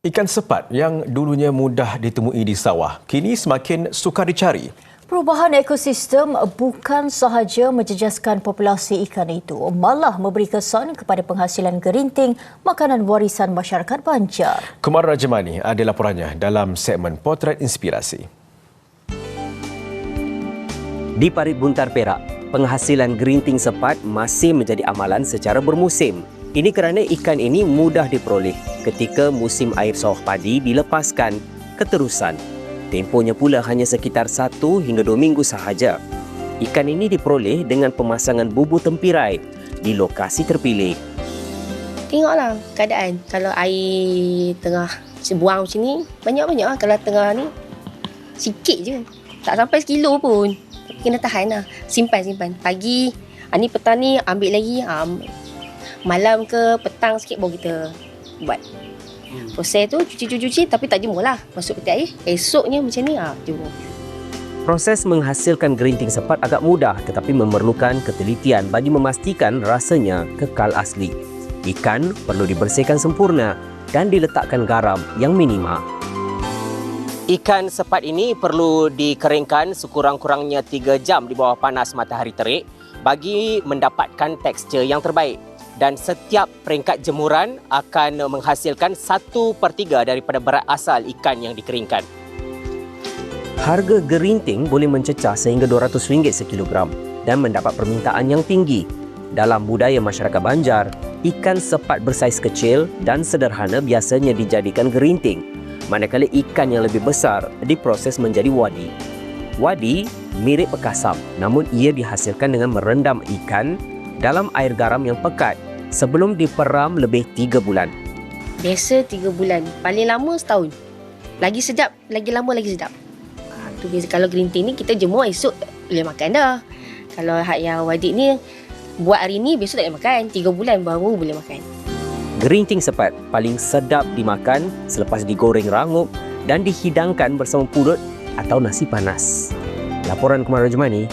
Ikan sepat yang dulunya mudah ditemui di sawah, kini semakin sukar dicari. Perubahan ekosistem bukan sahaja menjejaskan populasi ikan itu, malah memberi kesan kepada penghasilan gerinting makanan warisan masyarakat Banjar. Kumar Rajamani ada laporannya dalam segmen Potret Inspirasi. Di Parit Buntar Perak, penghasilan gerinting sepat masih menjadi amalan secara bermusim. Ini kerana ikan ini mudah diperoleh ketika musim air sawah padi dilepaskan keterusan. Tempohnya pula hanya sekitar 1 hingga 2 minggu sahaja. Ikan ini diperoleh dengan pemasangan bubu tempirai di lokasi terpilih. Tengoklah keadaan. Kalau air tengah buang macam ni, banyak-banyak lah. Kalau tengah ni, sikit je. Tak sampai sekilo pun. Tapi kena tahan lah. Simpan. Pagi, ni petang ni ambil lagi. Malam ke petang sikit baru kita buat. Proses tu cuci tapi tak jemur lah. Masuk peti air. Esoknya macam ni jemur. Proses menghasilkan gerinting sepat agak mudah tetapi memerlukan ketelitian bagi memastikan rasanya kekal asli. Ikan perlu dibersihkan sempurna dan diletakkan garam yang minima. Ikan sepat ini perlu dikeringkan sekurang-kurangnya 3 jam di bawah panas matahari terik bagi mendapatkan tekstur yang terbaik. Dan setiap peringkat jemuran akan menghasilkan 1/3 daripada berat asal ikan yang dikeringkan. Harga gerinting boleh mencecah sehingga RM200 sekilogram dan mendapat permintaan yang tinggi. Dalam budaya masyarakat Banjar, ikan sepat bersaiz kecil dan sederhana biasanya dijadikan gerinting, manakala ikan yang lebih besar diproses menjadi wadi. Wadi mirip pekasam, namun ia dihasilkan dengan merendam ikan dalam air garam yang pekat sebelum diperam lebih 3 bulan. Biasa 3 bulan. Paling lama setahun. Lagi sedap, lagi lama lagi sedap. Tu biasa. Kalau gerinting ni kita jemur esok boleh makan dah. Kalau yang wadik ni buat hari ni besok tak boleh makan. 3 bulan baru boleh makan. Gerinting sepat paling sedap dimakan selepas digoreng rangup dan dihidangkan bersama pulut atau nasi panas. Laporan Kumar Rajamani,